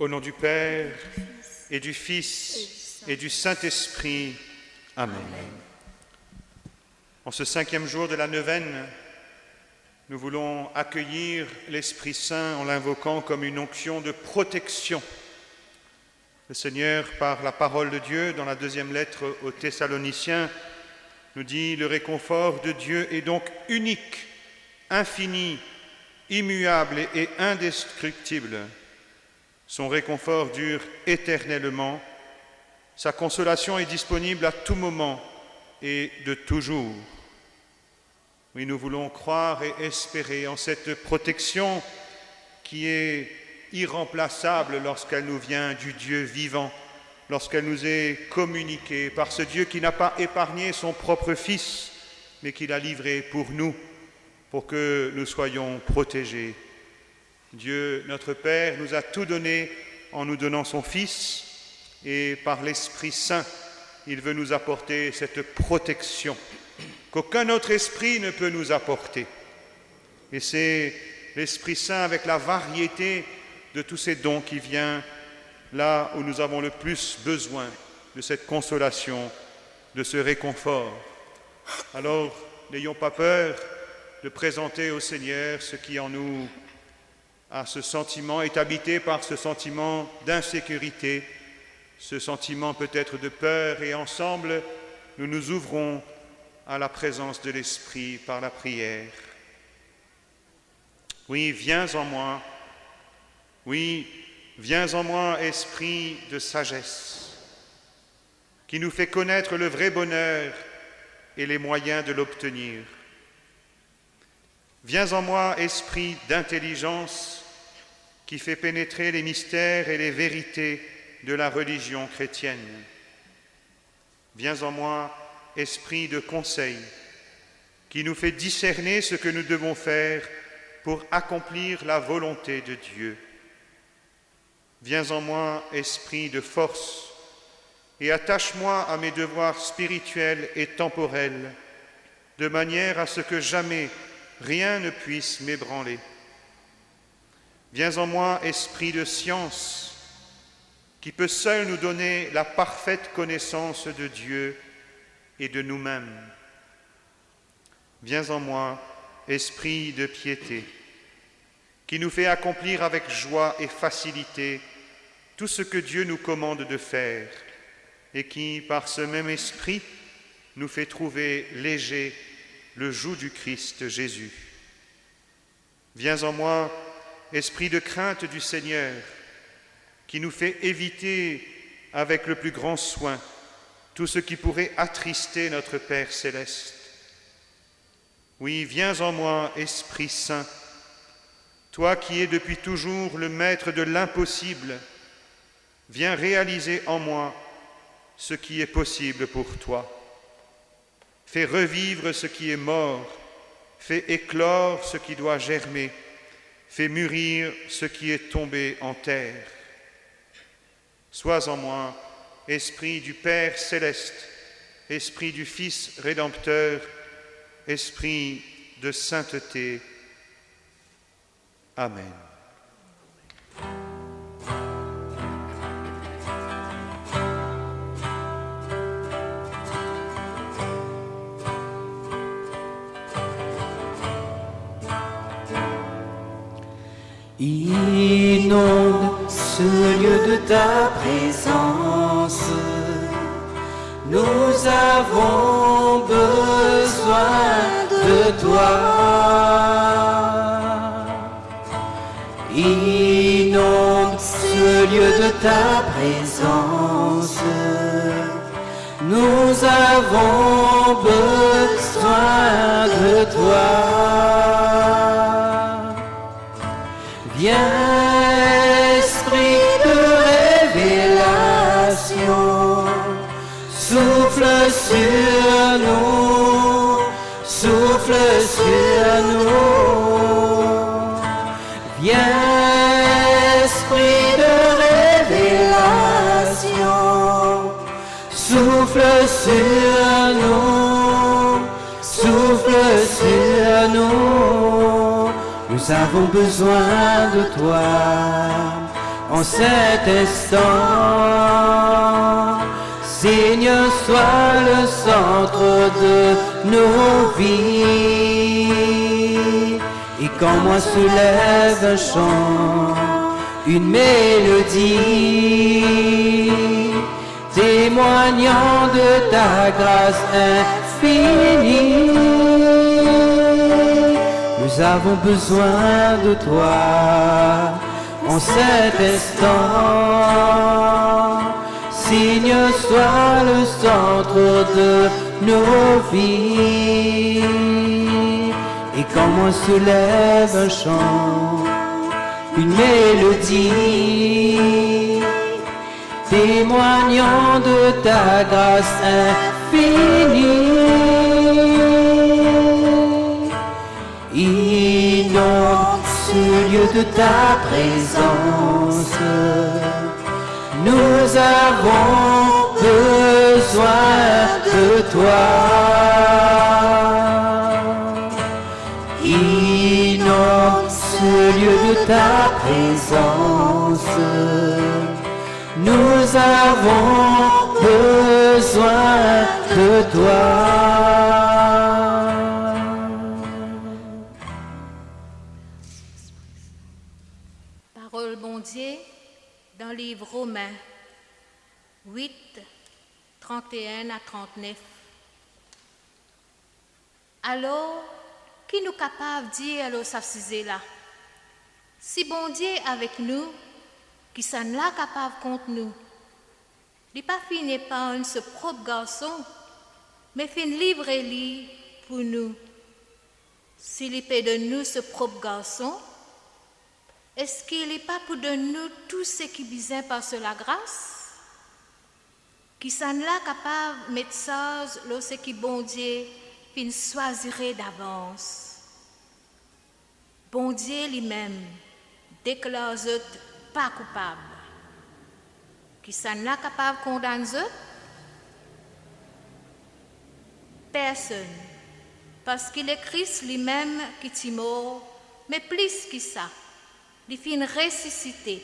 Au nom du Père et du Fils et du Saint-Esprit. Amen. En ce 5e jour de la neuvaine, nous voulons accueillir l'Esprit Saint en l'invoquant comme une onction de protection. Le Seigneur, par la parole de Dieu, dans la 2e lettre aux Thessaloniciens, nous dit « Le réconfort de Dieu est donc unique, infini, immuable et indestructible. Son réconfort dure éternellement. Sa consolation est disponible à tout moment et de toujours. » Oui, nous voulons croire et espérer en cette protection qui est irremplaçable lorsqu'elle nous vient du Dieu vivant, lorsqu'elle nous est communiquée par ce Dieu qui n'a pas épargné son propre Fils, mais qui l'a livré pour nous, pour que nous soyons protégés. Dieu, notre Père, nous a tout donné en nous donnant son Fils, et par l'Esprit Saint, il veut nous apporter cette protection qu'aucun autre esprit ne peut nous apporter. Et c'est l'Esprit Saint avec la variété de tous ces dons qui vient là où nous avons le plus besoin de cette consolation, de ce réconfort. Alors, n'ayons pas peur de présenter au Seigneur ce qui en nous a ce sentiment, est habité par ce sentiment d'insécurité, ce sentiment peut-être de peur, et ensemble, nous nous ouvrons à la présence de l'Esprit par la prière. Oui, viens en moi. Oui, viens en moi, Esprit de sagesse, qui nous fait connaître le vrai bonheur et les moyens de l'obtenir. Viens en moi, Esprit d'intelligence, qui fait pénétrer les mystères et les vérités de la religion chrétienne. Viens en moi, Esprit de conseil, qui nous fait discerner ce que nous devons faire pour accomplir la volonté de Dieu. Viens en moi, Esprit de force, et attache-moi à mes devoirs spirituels et temporels, de manière à ce que jamais rien ne puisse m'ébranler. Viens en moi, Esprit de science, qui peut seul nous donner la parfaite connaissance de Dieu et de nous-mêmes. Viens en moi, Esprit de piété, qui nous fait accomplir avec joie et facilité tout ce que Dieu nous commande de faire, et qui, par ce même Esprit, nous fait trouver léger le joug du Christ Jésus. Viens en moi, Esprit de crainte du Seigneur, qui nous fait éviter avec le plus grand soin tout ce qui pourrait attrister notre Père céleste. Oui, viens en moi, Esprit Saint, toi qui es depuis toujours le maître de l'impossible, viens réaliser en moi ce qui est possible pour toi. Fais revivre ce qui est mort, fais éclore ce qui doit germer, fais mûrir ce qui est tombé en terre. Sois en moi, Esprit du Père céleste, Esprit du Fils rédempteur, Esprit de sainteté. Amen. Inonde ce lieu de ta présence, nous avons besoin de toi. Inonde ce lieu de ta présence, nous avons besoin de toi. Viens, Esprit de révélation, souffle sur nous, souffle sur nous. Viens, Esprit de révélation, souffle sur nous, souffle sur nous. Nous avons besoin de toi, en cet instant. Seigneur, sois le centre de nos vies. Et quand moi soulève un chant, une mélodie, témoignant de ta grâce infinie, nous avons besoin de toi en cet instant. Seigneur, sois le centre de nos vies. Et quand moi soulève un chant, une mélodie, témoignant de ta grâce infinie, inonde ce lieu de ta présence. Nous avons besoin de toi. Inonde ce lieu de ta présence. Nous avons besoin de toi. Parole bon Dieu dans le livre Romains 8, 31 à 39. Alors, qui nous capable de dire alors ça là? Si bon Dieu avec nous, qui s'en l'a capable contre nous? Il n'est pas fini par ce propre garçon, mais fin livrer lui pour nous. S'il peut de nous ce propre garçon, est-ce qu'il n'est pas pour de nous tout ce qui besoin par la grâce? Qui s'en l'a capable de mettre ça, ce qui bon Dieu fin choisirait d'avance. Bon Dieu lui-même déclare pas coupable. Qui s'en l'a capable de condamner? Personne. Parce qu'il est Christ lui-même qui est mort, mais plus que ça. Il fin ressuscité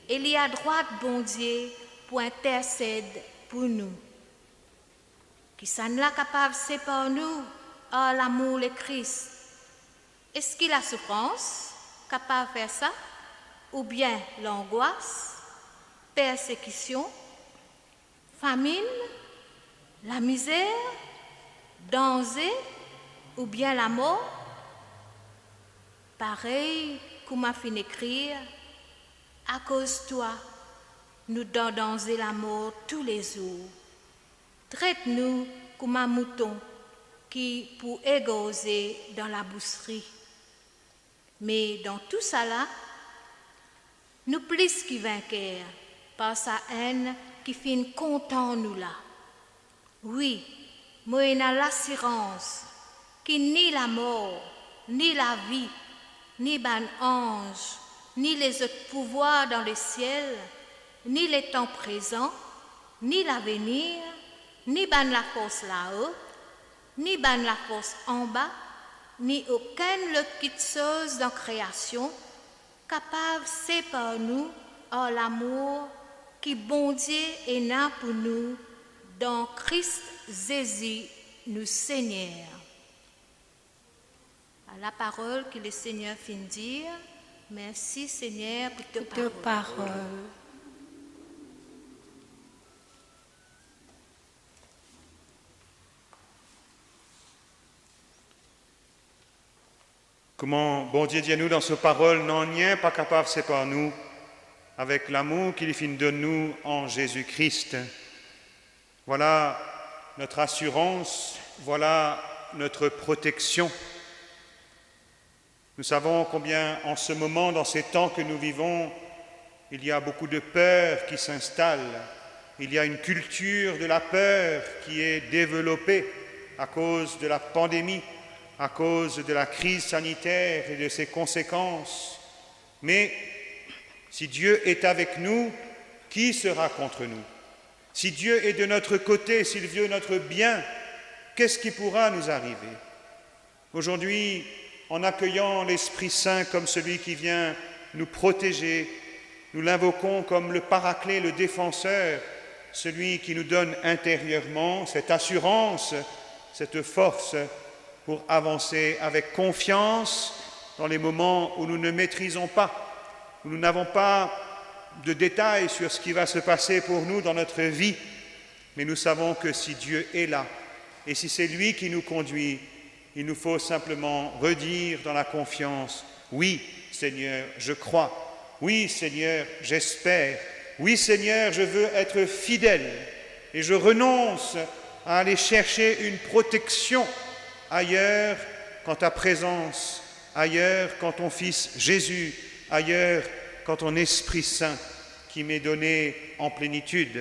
et il est à droite bon Dieu pour intercéder pour nous. Qui s'en l'a capable de séparer nous à l'amour de Christ? Est-ce qu'il a la souffrance capable de faire ça? Ou bien l'angoisse, persécution, famine, la misère, danger ou bien la mort? Pareil comme m'a fait écrire, à cause de toi, nous donnons la mort tous les jours. Traite-nous comme un mouton qui pour égorger dans la bousserie. Mais dans tout ça là, nous plus qui vainqueurs par sa haine qui fin content nous là. Oui, moi j'ai l'assurance que ni la mort, ni la vie, ni ban ange, ni les autres pouvoirs dans le ciel, ni les temps présents, ni l'avenir, ni ban la force là-haut, ni ban la force en bas, ni aucune autre chose dans la création capable de séparer nous en l'amour qui bon Dieu est là pour nous dans Christ Jésus, nous Seigneur. À la parole que le Seigneur fin dire, merci Seigneur pour ta parole. Comment bon Dieu dit à nous dans sa parole, n'en rien pas capable c'est par nous, avec l'amour qu'il fin de nous en Jésus-Christ. Voilà notre assurance, voilà notre protection. Nous savons combien en ce moment, dans ces temps que nous vivons, il y a beaucoup de peur qui s'installe. Il y a une culture de la peur qui est développée à cause de la pandémie, à cause de la crise sanitaire et de ses conséquences. Mais si Dieu est avec nous, qui sera contre nous? Si Dieu est de notre côté, s'il veut notre bien, qu'est-ce qui pourra nous arriver? Aujourd'hui, en accueillant l'Esprit Saint comme celui qui vient nous protéger, Nous l'invoquons comme le paraclet, le défenseur, celui qui nous donne intérieurement cette assurance, cette force pour avancer avec confiance dans les moments où nous ne maîtrisons pas, où nous n'avons pas de détails sur ce qui va se passer pour nous dans notre vie. Mais nous savons que si Dieu est là, et si c'est lui qui nous conduit, il nous faut simplement redire dans la confiance, « Oui, Seigneur, je crois. Oui, Seigneur, j'espère. Oui, Seigneur, je veux être fidèle. Et je renonce à aller chercher une protection ailleurs qu'en ta présence, ailleurs qu'en ton Fils Jésus, ailleurs qu'en ton Esprit Saint qui m'est donné en plénitude. »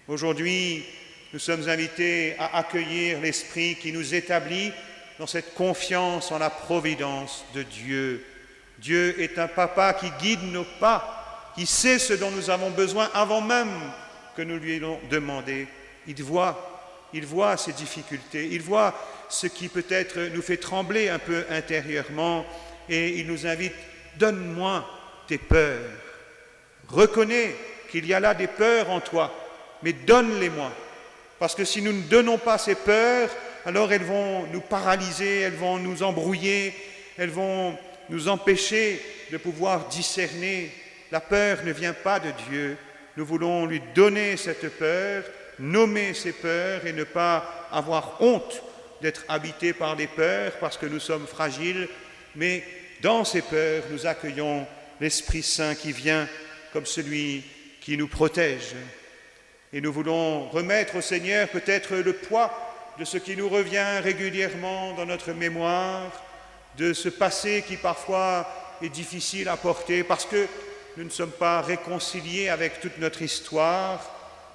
Aujourd'hui, nous sommes invités à accueillir l'Esprit qui nous établit dans cette confiance en la providence de Dieu. Dieu est un papa qui guide nos pas, qui sait ce dont nous avons besoin avant même que nous lui ayons demandé. Il voit ces difficultés, il voit ce qui peut-être nous fait trembler un peu intérieurement et il nous invite, donne-moi tes peurs. Reconnais qu'il y a là des peurs en toi, mais donne-les-moi. Parce que si nous ne donnons pas ces peurs, alors elles vont nous paralyser, elles vont nous embrouiller, elles vont nous empêcher de pouvoir discerner. La peur ne vient pas de Dieu. Nous voulons lui donner cette peur, nommer ces peurs et ne pas avoir honte d'être habités par les peurs parce que nous sommes fragiles, mais dans ces peurs, nous accueillons l'Esprit Saint qui vient comme celui qui nous protège. Et nous voulons remettre au Seigneur peut-être le poids de ce qui nous revient régulièrement dans notre mémoire, de ce passé qui parfois est difficile à porter parce que nous ne sommes pas réconciliés avec toute notre histoire,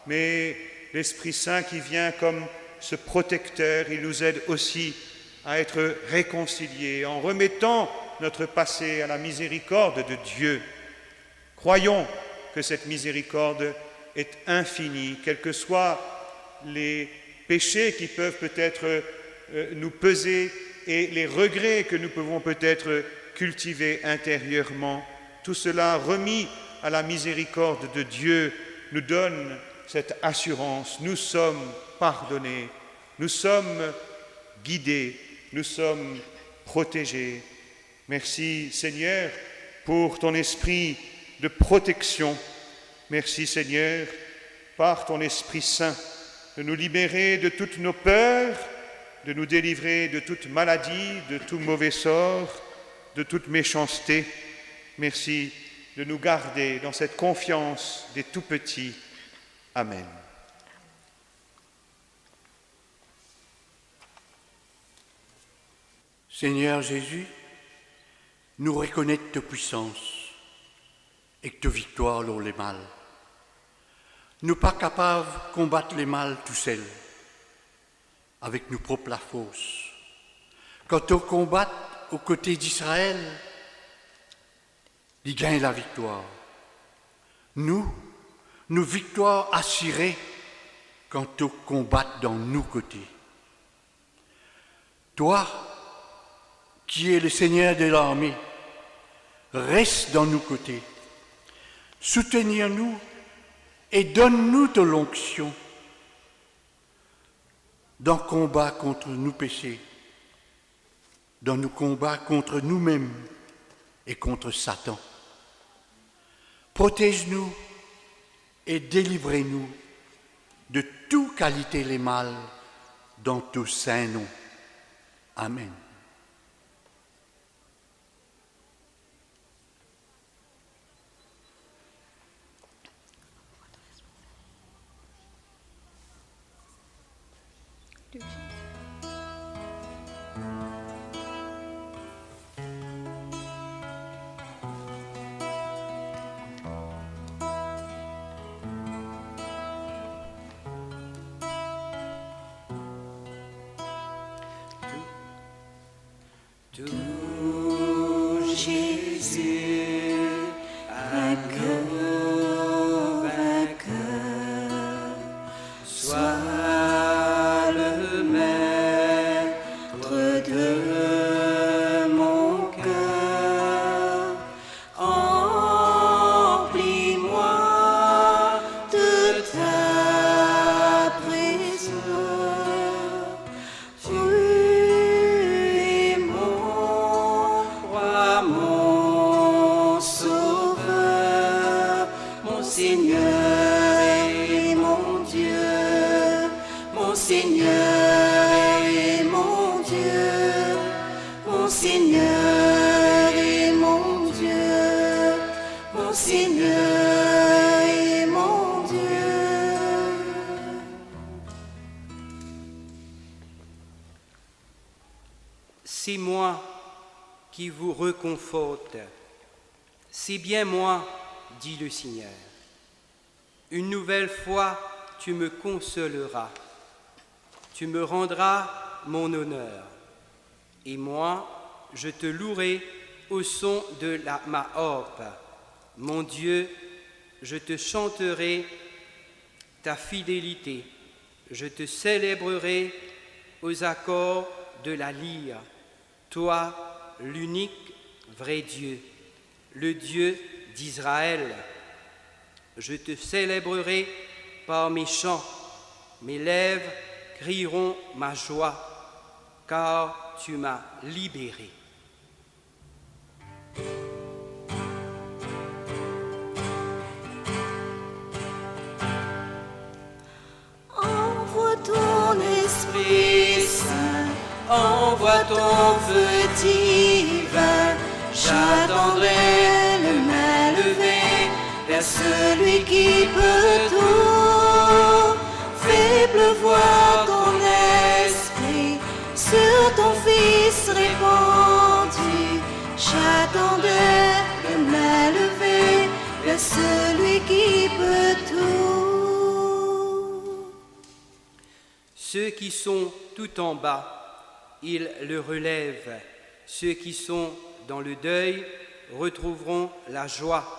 mais l'Esprit Saint qui vient comme ce protecteur, il nous aide aussi à être réconciliés en remettant notre passé à la miséricorde de Dieu. Croyons que cette miséricorde est infinie, quels que soient les péchés qui peuvent peut-être nous peser et les regrets que nous pouvons peut-être cultiver intérieurement. Tout cela remis à la miséricorde de Dieu nous donne cette assurance. Nous sommes pardonnés, nous sommes guidés, nous sommes protégés. Merci Seigneur pour ton esprit de protection. Merci Seigneur, par ton Esprit Saint, de nous libérer de toutes nos peurs, de nous délivrer de toute maladie, de tout mauvais sort, de toute méchanceté. Merci de nous garder dans cette confiance des tout-petits. Amen. Seigneur Jésus, nous reconnaissons ta puissance et ta victoire sur les mal. Nous pas capables de combattre les mal tout seuls, avec nos propres forces. Quand on combat aux côtés d'Israël, il gagne la victoire. Nous victoire assurée quand on combat dans nos côtés. Toi, qui es le Seigneur de l'armée, reste dans nos côtés. Soutenir-nous et donne-nous de l'onction dans le combat contre nos péchés, dans nos combats contre nous-mêmes et contre Satan. Protège-nous et délivrez-nous de toute qualité les mal dans ton saint nom. Amen. est mon Dieu, mon Seigneur est mon Dieu, mon Seigneur est mon Dieu, mon Seigneur est mon Dieu. C'est moi qui vous reconforte. C'est bien moi, dit le Seigneur. Une nouvelle fois, tu me consoleras. Tu me rendras mon honneur. Et moi, je te louerai au son de ma harpe. Mon Dieu, je te chanterai ta fidélité. Je te célébrerai aux accords de la lyre. Toi, l'unique vrai Dieu, le Dieu d'Israël. Je te célébrerai par mes chants, mes lèvres crieront ma joie, car tu m'as libéré. Envoie ton Esprit Saint, envoie ton feu divin. J'attendrai le main levé vers celui qui peut tout. Fais pleuvoir ton esprit sur ton Fils répandu. J'attendrai le main levé vers celui qui peut tout. Ceux qui sont tout en bas, ils le relèvent. Ceux qui sont dans le deuil retrouveront la joie.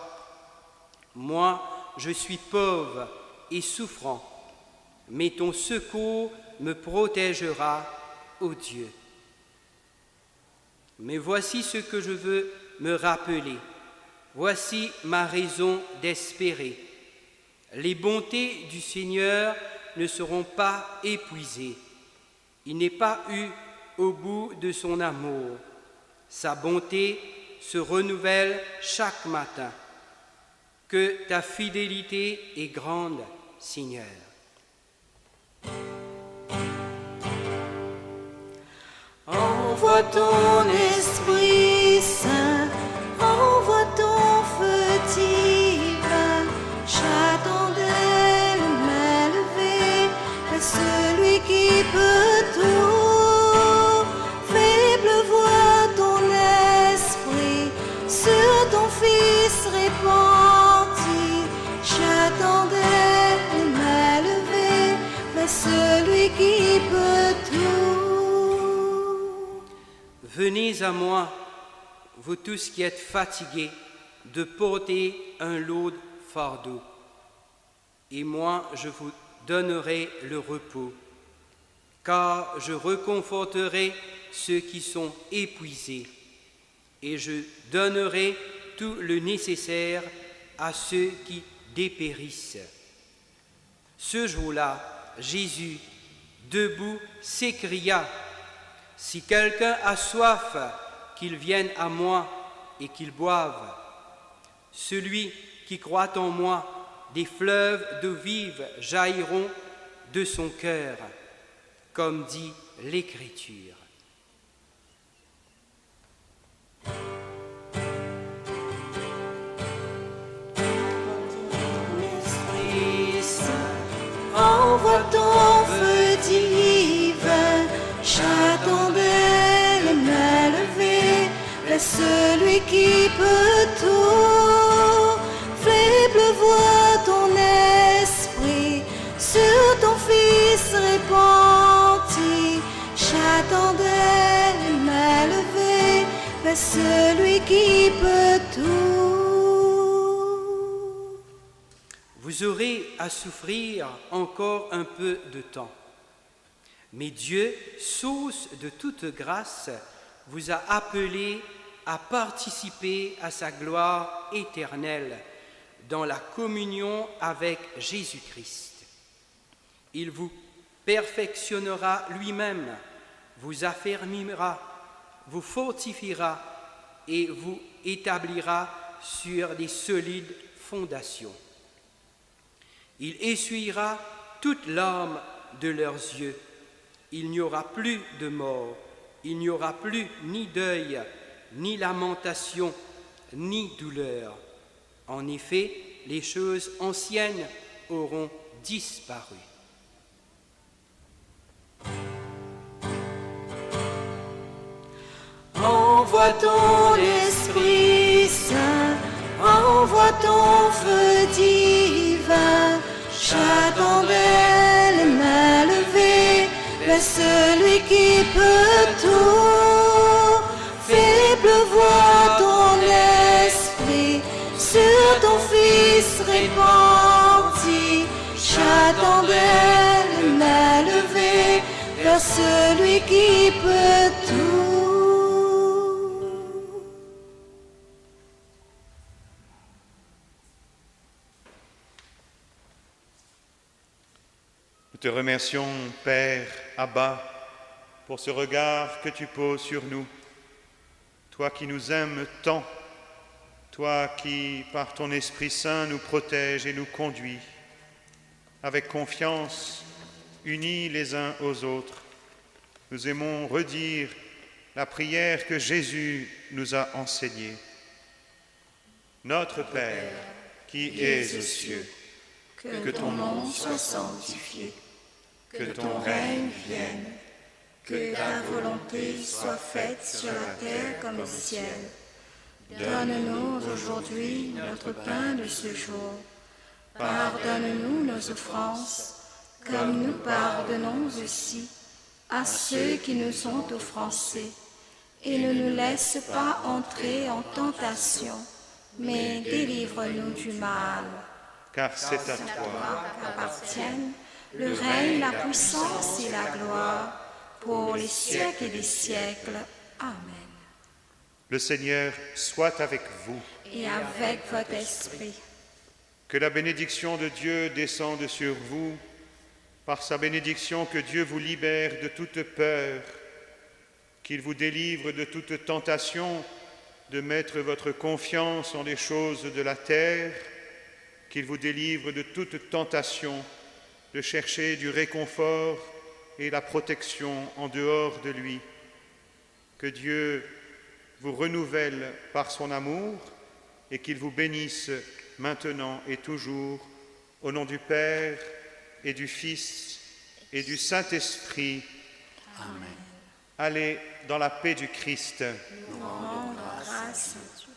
Moi, je suis pauvre et souffrant, mais ton secours me protégera, ô Dieu. Mais voici ce que je veux me rappeler. Voici ma raison d'espérer. Les bontés du Seigneur ne seront pas épuisées. Il n'est pas eu au bout de son amour. Sa bonté se renouvelle chaque matin. Que ta fidélité est grande, Seigneur. Envoie ton Esprit Saint, envoie ton feu divin. J'attendais le main levé vers celui qui peut tout. Fais pleuvoir ton esprit sur ton Fils répandu. J'attendais le main levé vers celui qui peut tout. Venez à moi, vous tous qui êtes fatigués, de porter un lourd fardeau, et moi je vous donnerai le repos, car je réconforterai ceux qui sont épuisés, et je donnerai tout le nécessaire à ceux qui dépérissent. Ce jour-là, Jésus, debout, s'écria: si quelqu'un a soif, qu'il vienne à moi et qu'il boive. Celui qui croit en moi, des fleuves d'eau vive jailliront de son cœur, comme dit l'Écriture. Esprit Saint, envoie ton feu divin. J'attendais le main levé vers celui qui peut tout. Fais pleuvoir ton esprit sur ton Fils répandu. J'attendais le main levé vers celui qui peut tout. Vous aurez à souffrir encore un peu de temps. Mais Dieu, source de toute grâce, vous a appelé à participer à sa gloire éternelle dans la communion avec Jésus-Christ. Il vous perfectionnera lui-même, vous affermira, vous fortifiera et vous établira sur des solides fondations. Il essuiera toute larme de leurs yeux. Il n'y aura plus de mort, il n'y aura plus ni deuil, ni lamentation, ni douleur. En effet, les choses anciennes auront disparu. Envoie ton Esprit Saint, envoie ton feu divin, j'attendrai les mains levées vers celui qui peut tout. Fais pleuvoir ton esprit sur ton Fils répandu, j'attendrai les mains levées vers celui qui peut tout. Nous te remercions, Père Abba, pour ce regard que tu poses sur nous. Toi qui nous aimes tant, toi qui, par ton Esprit Saint, nous protège et nous conduit. Avec confiance, unis les uns aux autres, nous aimons redire la prière que Jésus nous a enseignée. Notre Père, qui es aux cieux, Que ton nom soit sanctifié, que ton règne vienne, que ta volonté soit faite sur la terre comme au ciel. Donne-nous aujourd'hui notre pain de ce jour. Pardonne-nous nos offenses, comme nous pardonnons aussi à ceux qui nous ont offensés. Et ne nous laisse pas entrer en tentation, mais délivre-nous du mal. car c'est à toi Toi qu'appartiennent le règne, la puissance et la gloire pour les siècles des siècles. Amen. Le Seigneur soit avec vous. Et avec votre esprit. Que la bénédiction de Dieu descende sur vous, par sa bénédiction que Dieu vous libère de toute peur, qu'il vous délivre de toute tentation de mettre votre confiance en les choses de la terre, qu'il vous délivre de toute tentation de chercher du réconfort et la protection en dehors de lui. Que Dieu vous renouvelle par son amour et qu'il vous bénisse maintenant et toujours, au nom du Père et du Fils et du Saint-Esprit. Amen. Allez dans la paix du Christ. Nous rendons grâce à Dieu.